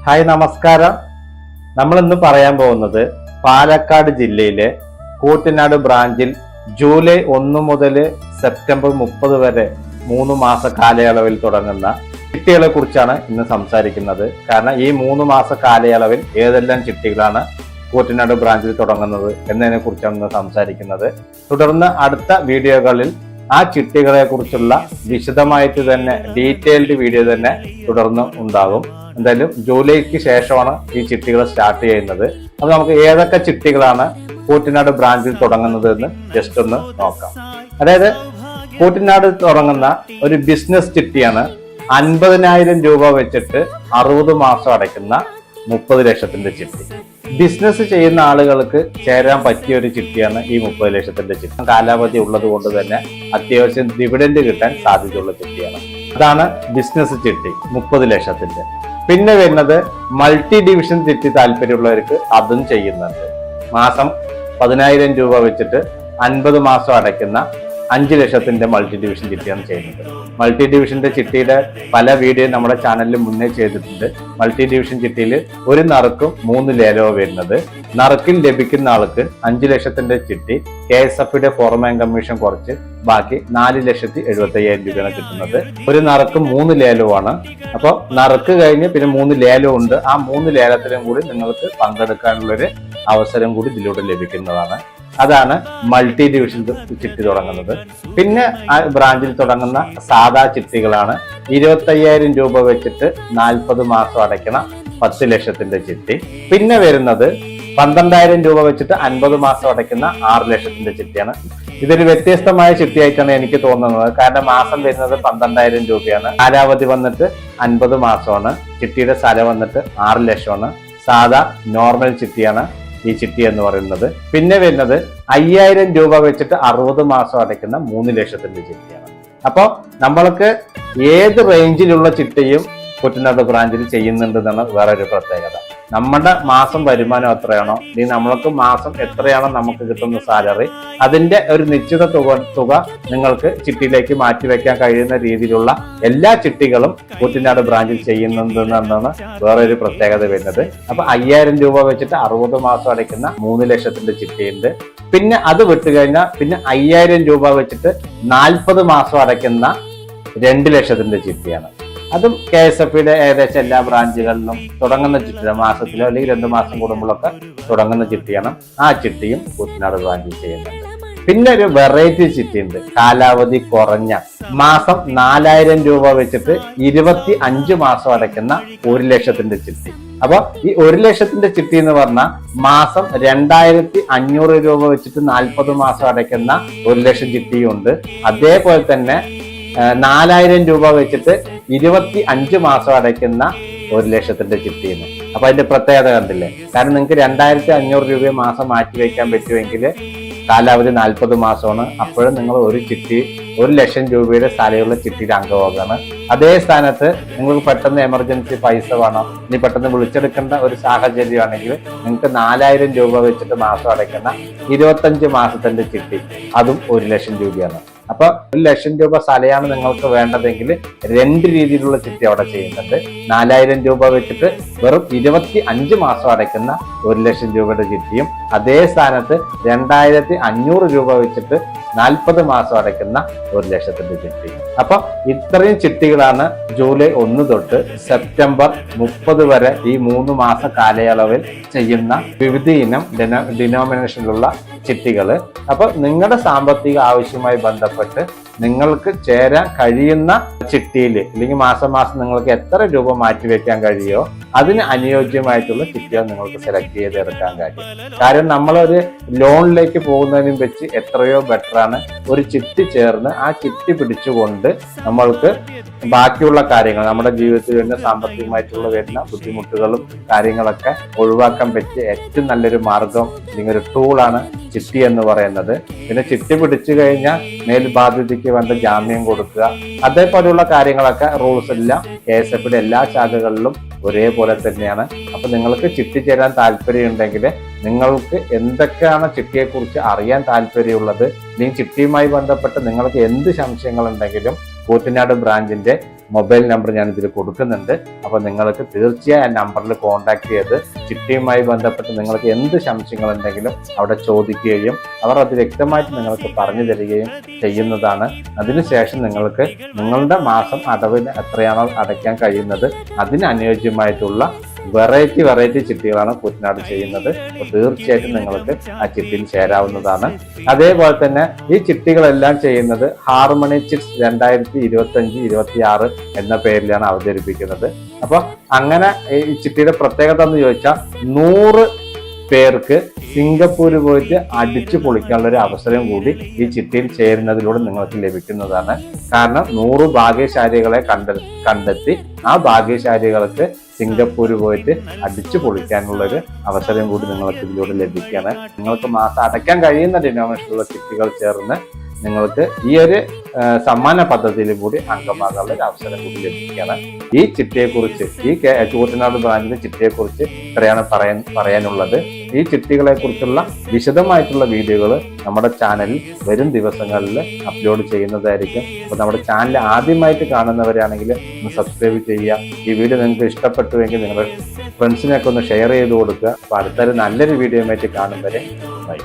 Hi നമസ്കാരം. നമ്മൾ ഇന്ന് പറയാൻ പോകുന്നത് പാലക്കാട് ജില്ലയിലെ കൂറ്റനാട് ബ്രാഞ്ചിൽ ജൂലൈ 1 മുതൽ സെപ്റ്റംബർ 30 വരെ 3 മാസ കാലയളവിൽ തുടങ്ങുന്ന ചിട്ടികളെ കുറിച്ചാണ് ഇന്ന് സംസാരിക്കുന്നത്. കാരണം ഈ 3 മാസ കാലയളവിൽ ഏതെല്ലാം ചിട്ടികളാണ് കൂറ്റനാട് ബ്രാഞ്ചിൽ തുടങ്ങുന്നത് എന്നതിനെ കുറിച്ചാണ് ഇന്ന് സംസാരിക്കുന്നത്. തുടർന്ന് അടുത്ത വീഡിയോകളിൽ ആ ചിട്ടികളെ കുറിച്ചുള്ള വിശദമായിട്ട് തന്നെ ഡീറ്റെയിൽഡ് വീഡിയോ തന്നെ തുടർന്ന് ഉണ്ടാകും. എന്തായാലും ജൂലൈക്ക് ശേഷമാണ് ഈ ചിട്ടികൾ സ്റ്റാർട്ട് ചെയ്യുന്നത്. അപ്പോൾ നമുക്ക് ഏതൊക്കെ ചിട്ടികളാണ് കൂറ്റനാട് ബ്രാഞ്ചിൽ തുടങ്ങുന്നത് എന്ന് ജസ്റ്റ് ഒന്ന് നോക്കാം. അതായത് കൂറ്റനാട് തുടങ്ങുന്ന ഒരു ബിസിനസ് ചിട്ടിയാണ് 50,000 രൂപ വെച്ചിട്ട് 60 മാസം അടയ്ക്കുന്ന 30 ലക്ഷത്തിന്റെ ചിട്ടി. ബിസിനസ് ചെയ്യുന്ന ആളുകൾക്ക് ചേരാൻ പറ്റിയ ഒരു ചിട്ടിയാണ് ഈ 30 ലക്ഷത്തിന്റെ ചിട്ടി. കാലാവധി ഉള്ളത് കൊണ്ട് തന്നെ അത്യാവശ്യം ഡിവിഡൻഡ് കിട്ടാൻ സാധ്യതയുള്ള ചിട്ടിയാണ്. അതാണ് ബിസിനസ് ചിട്ടി 30 ലക്ഷത്തിന്റെ. പിന്നെ വരുന്നത് മൾട്ടി ഡിവിഷൻ ചിട്ടി താല്പര്യമുള്ളവർക്ക് അതും ചെയ്യുന്നുണ്ട്. മാസം 10,000 രൂപ വെച്ചിട്ട് 50 മാസം അടയ്ക്കുന്ന 5 ലക്ഷത്തിന്റെ മൾട്ടി ഡിവിഷൻ ചിട്ടിയാണ് ചെയ്യുന്നത്. മൾട്ടി ഡിവിഷന്റെ ചിട്ടിയുടെ പല വീഡിയോ നമ്മുടെ ചാനലിൽ മുന്നേ ചെയ്തിട്ടുണ്ട്. മൾട്ടി ഡിവിഷൻ ചിട്ടിയിൽ ഒരു നറുക്കും 3 ലേലവും വരുന്നത്. നറുക്കിൽ ലഭിക്കുന്ന ആൾക്ക് 5 ലക്ഷത്തിന്റെ ചിട്ടി KSFയുടെ ഫോർമാൻ കമ്മീഷൻ കുറച്ച് ബാക്കി 4,75,000 രൂപയാണ് കിട്ടുന്നത്. ഒരു നറുക്ക് 3 ലേലവുമാണ്. അപ്പോൾ നറുക്ക് കഴിഞ്ഞ് പിന്നെ 3 ലേലവും ഉണ്ട്. ആ 3 ലേലത്തിലും കൂടി നിങ്ങൾക്ക് പങ്കെടുക്കാനുള്ളൊരു അവസരം കൂടി ഇതിലൂടെ ലഭിക്കുന്നതാണ്. അതാണ് മൾട്ടി ഡിവിഷൻ ചിട്ടി തുടങ്ങുന്നത്. പിന്നെ ആ ബ്രാഞ്ചിൽ തുടങ്ങുന്ന സാധാ ചിട്ടികളാണ് 25,000 രൂപ വെച്ചിട്ട് 40 മാസം അടയ്ക്കണ 10 ലക്ഷത്തിന്റെ ചിട്ടി. പിന്നെ വരുന്നത് 12,000 രൂപ വെച്ചിട്ട് 50 മാസം അടയ്ക്കുന്ന 6 ലക്ഷത്തിന്റെ ചിട്ടിയാണ്. ഇതൊരു വ്യത്യസ്തമായ ചിട്ടിയായിട്ടാണ് എനിക്ക് തോന്നുന്നത്. കാരണം മാസം വരുന്നത് 12,000 രൂപയാണ്. കാലാവധി വന്നിട്ട് 50 മാസമാണ്. ചിട്ടിയുടെ സ്ഥലം വന്നിട്ട് 6 ലക്ഷമാണ്. സാധാ നോർമൽ ചിട്ടിയാണ് ഈ ചിട്ടി എന്ന് പറയുന്നത്. പിന്നെ വരുന്നത് 5,000 രൂപ വെച്ചിട്ട് 60 മാസം അടയ്ക്കുന്ന 3 ലക്ഷത്തിന്റെ ചിട്ടിയാണ്. അപ്പോൾ നമ്മൾക്ക് ഏത് റേഞ്ചിലുള്ള ചിട്ടിയും കൂറ്റനാട് ബ്രാഞ്ചിൽ ചെയ്യുന്നുണ്ടെന്നാണ് വേറൊരു പ്രത്യേകത. നമ്മുടെ മാസം വരുമാനം എത്രയാണോ, അല്ലെങ്കിൽ നമ്മൾക്ക് മാസം എത്രയാണോ നമുക്ക് കിട്ടുന്ന സാലറി, അതിന്റെ ഒരു നിശ്ചിത തുക നിങ്ങൾക്ക് ചിട്ടിയിലേക്ക് മാറ്റിവെക്കാൻ കഴിയുന്ന രീതിയിലുള്ള എല്ലാ ചിട്ടികളും കൂറ്റനാട് ബ്രാഞ്ചിൽ ചെയ്യുന്നുണ്ടെന്നാണ് വേറൊരു പ്രത്യേകത വരുന്നത്. അപ്പൊ 5,000 രൂപ വെച്ചിട്ട് 60 മാസം അടയ്ക്കുന്ന 3 ലക്ഷത്തിന്റെ ചിട്ടിയുണ്ട്. പിന്നെ അത് വിട്ടുകഴിഞ്ഞാൽ പിന്നെ 5,000 രൂപ വെച്ചിട്ട് 40 മാസം അടയ്ക്കുന്ന 2 ലക്ഷത്തിന്റെ ചിട്ടിയാണ്. അതും KSFയുടെ ഏകദേശം എല്ലാ ബ്രാഞ്ചുകളിലും തുടങ്ങുന്ന ചിട്ടിയാണ്. മാസത്തിലോ അല്ലെങ്കിൽ 2 മാസം കൂടുമ്പോഴൊക്കെ തുടങ്ങുന്ന ചിട്ടിയാണ്. ആ ചിട്ടിയും കൂറ്റനാട് ബ്രാഞ്ചിൽ ചെയ്യുന്നുണ്ട്. പിന്നെ ഒരു വെറൈറ്റി ചിട്ടി ഉണ്ട്, കാലാവധി കുറഞ്ഞ. മാസം 4,000 രൂപ വെച്ചിട്ട് 25 മാസം അടയ്ക്കുന്ന 1 ലക്ഷത്തിന്റെ ചിട്ടി. അപ്പൊ ഈ 1 ലക്ഷത്തിന്റെ ചിട്ടി എന്ന് പറഞ്ഞാൽ മാസം 2,500 രൂപ വെച്ചിട്ട് 40 മാസം അടയ്ക്കുന്ന 1 ലക്ഷം ചിട്ടിയും ഉണ്ട്. അതേപോലെ തന്നെ 4,000 രൂപ വെച്ചിട്ട് 25 മാസം അടയ്ക്കുന്ന 1 ലക്ഷത്തിന്റെ ചിട്ടിന്ന്. അപ്പൊ അതിന്റെ പ്രത്യേകത കണ്ടില്ലേ? കാരണം നിങ്ങൾക്ക് 2,500 രൂപ മാസം മാറ്റിവെക്കാൻ പറ്റുമെങ്കിൽ കാലാവധി 40 മാസമാണ്. അപ്പോഴും നിങ്ങൾ ഒരു ചിട്ടി 1 ലക്ഷം രൂപയുടെ സ്ഥലമുള്ള ചിട്ടിയുടെ അംഗമാകാണ്. അതേ സ്ഥാനത്ത് നിങ്ങൾക്ക് പെട്ടെന്ന് എമർജൻസി പൈസ വേണം, ഇനി പെട്ടെന്ന് വിളിച്ചെടുക്കേണ്ട ഒരു സാഹചര്യമാണെങ്കിൽ നിങ്ങൾക്ക് 4,000 രൂപ വെച്ചിട്ട് മാസം അടയ്ക്കുന്ന 25 മാസത്തിന്റെ ചിട്ടി, അതും 1 ലക്ഷം രൂപയാണ്. അപ്പൊ 1 ലക്ഷം രൂപ സ്ഥലമാണ് നിങ്ങൾക്ക് വേണ്ടതെങ്കിൽ 2 രീതിയിലുള്ള ചിട്ടി അവിടെ ചെയ്യുന്നുണ്ട്. 4,000 രൂപ വെച്ചിട്ട് വെറും 25 മാസം അടയ്ക്കുന്ന 1 ലക്ഷം രൂപയുടെ ചിട്ടിയും, അതേ സ്ഥാനത്ത് 2,500 രൂപ വെച്ചിട്ട് 40 മാസം അടയ്ക്കുന്ന 1 ലക്ഷത്തിന്റെ ചിട്ടി. അപ്പൊ ഇത്രയും ചിട്ടികളാണ് ജൂലൈ 1 തൊട്ട് സെപ്റ്റംബർ 30 വരെ ഈ 3 മാസ കാലയളവിൽ ചെയ്യുന്ന വിവിധ ഇനം ഡിനോമിനേഷനിലുള്ള ചിട്ടികള്. അപ്പൊ നിങ്ങളുടെ സാമ്പത്തിക ആവശ്യവുമായി ബന്ധപ്പെട്ട് നിങ്ങൾക്ക് ചേരാൻ കഴിയുന്ന ചിട്ടിയിൽ അല്ലെങ്കിൽ മാസം മാസം നിങ്ങൾക്ക് എത്ര രൂപ മാറ്റിവെക്കാൻ കഴിയുമോ അതിന് അനുയോജ്യമായിട്ടുള്ള ചിട്ടികൾ നിങ്ങൾക്ക് സെലക്ട് ചെയ്തെടുക്കാൻ കഴിയും. കാരണം നമ്മളൊരു ലോണിലേക്ക് പോകുന്നതിനും വെച്ച് എത്രയോ ബെറ്ററാണ് ഒരു ചിട്ടി ചേർന്ന് ആ ചിട്ടി പിടിച്ചുകൊണ്ട് നമ്മൾക്ക് ബാക്കിയുള്ള കാര്യങ്ങൾ നമ്മുടെ ജീവിതത്തിൽ വരുന്ന സാമ്പത്തികമായിട്ടുള്ള വരുന്ന ബുദ്ധിമുട്ടുകളും കാര്യങ്ങളൊക്കെ ഒഴിവാക്കാൻ പറ്റിയ ഏറ്റവും നല്ലൊരു മാർഗം അല്ലെങ്കിൽ ഒരു ടൂളാണ് ചിട്ടി എന്ന് പറയുന്നത്. പിന്നെ ചിട്ടി പിടിച്ചു കഴിഞ്ഞാൽ മേൽബാധ്യതയ്ക്ക് വേണ്ട ജാമ്യം കൊടുക്കുക, അതേപോലെയുള്ള കാര്യങ്ങളൊക്കെ റൂൾസ് എല്ലാം KSFയുടെ എല്ലാ ശാഖകളിലും ഒരേപോലെ തന്നെയാണ്. അപ്പൊ നിങ്ങൾക്ക് ചിട്ടി ചേരാൻ താല്പര്യമുണ്ടെങ്കിൽ നിങ്ങൾക്ക് എന്തൊക്കെയാണ് ചിട്ടിയെക്കുറിച്ച് അറിയാൻ താല്പര്യമുള്ളത്, അല്ലെങ്കിൽ ചിട്ടിയുമായി ബന്ധപ്പെട്ട് നിങ്ങൾക്ക് എന്ത് സംശയങ്ങളുണ്ടെങ്കിലും കൂറ്റനാട് ബ്രാഞ്ചിന്റെ മൊബൈൽ നമ്പർ ഞാൻ ഇതിൽ കൊടുക്കുന്നുണ്ട്. അപ്പോൾ നിങ്ങൾക്ക് തീർച്ചയായും ആ നമ്പറിൽ കോൺടാക്ട് ചെയ്ത് ചിട്ടിയുമായി ബന്ധപ്പെട്ട് നിങ്ങൾക്ക് എന്ത് സംശയങ്ങളുണ്ടെങ്കിലും അവിടെ ചോദിക്കുകയും അവർ അത് വ്യക്തമായിട്ട് നിങ്ങൾക്ക് പറഞ്ഞു തരികയും ചെയ്യുന്നതാണ്. അതിനുശേഷം നിങ്ങൾക്ക് നിങ്ങളുടെ മാസം അടവിന് എത്രയാണോ അടയ്ക്കാൻ കഴിയുന്നത് അതിനനുയോജ്യമായിട്ടുള്ള വെറൈറ്റി ചിട്ടികളാണ് കൂറ്റനാട് ചെയ്യുന്നത്. അപ്പോൾ തീർച്ചയായിട്ടും നിങ്ങൾക്ക് ആ ചിട്ടിയിൽ ചേരാവുന്നതാണ്. അതേപോലെ തന്നെ ഈ ചിട്ടികളെല്ലാം ചെയ്യുന്നത് ഹാർമണി ചിറ്റ്സ് 2025-26 എന്ന പേരിലാണ് അവതരിപ്പിക്കുന്നത്. അപ്പോൾ അങ്ങനെ ഈ ചിട്ടിയുടെ പ്രത്യേകത എന്ന് ചോദിച്ചാൽ 100 പേർക്ക് സിംഗപ്പൂർ പോയിട്ട് അടിച്ചു പൊളിക്കാനുള്ള ഒരു അവസരം കൂടി ഈ ചിട്ടിയിൽ ചേരുന്നതിലൂടെ നിങ്ങൾക്ക് ലഭിക്കുന്നതാണ്. കാരണം 100 ഭാഗ്യശാലികളെ കണ്ടെത്തി ആ ഭാഗ്യശാലികൾക്ക് സിംഗപ്പൂർ പോയിട്ട് അടിച്ചു പൊളിക്കാനുള്ള ഒരു അവസരം കൂടി നിങ്ങൾക്ക് ഇതിലൂടെ ലഭിക്കുകയാണ്. നിങ്ങൾക്ക് മാസം അടയ്ക്കാൻ കഴിയുന്ന ഡിനോമിനേഷനുള്ള ചിട്ടികൾ ചേർന്ന് നിങ്ങൾക്ക് ഈ ഒരു സമ്മാന പദ്ധതിയിലും കൂടി അംഗമാകാനുള്ള ഒരു അവസരം കൂടി ലഭിക്കുകയാണ്. ഈ ചിട്ടിയെക്കുറിച്ച്, ഈ കൂറ്റനാട് ബ്രാഞ്ചിന്റെ ചിട്ടിയെക്കുറിച്ച് ഇത്രയാണ് പറയാനുള്ളത്. ഈ ചിട്ടികളെ കുറിച്ചുള്ള വിശദമായിട്ടുള്ള വീഡിയോകൾ നമ്മുടെ ചാനലിൽ വരും ദിവസങ്ങളിൽ അപ്ലോഡ് ചെയ്യുന്നതായിരിക്കും. അപ്പോൾ നമ്മുടെ ചാനൽ ആദ്യമായിട്ട് കാണുന്നവരാണെങ്കിൽ ഒന്ന് സബ്സ്ക്രൈബ് ചെയ്യുക. ഈ വീഡിയോ നിങ്ങൾക്ക് ഇഷ്ടപ്പെട്ടുവെങ്കിൽ നിങ്ങളുടെ ഫ്രണ്ട്സിനൊക്കെ ഒന്ന് ഷെയർ ചെയ്ത് കൊടുക്കുക. അപ്പോൾ അടുത്തൊരു നല്ലൊരു വീഡിയോ ആയിട്ട് കാണും വരെ ബൈ.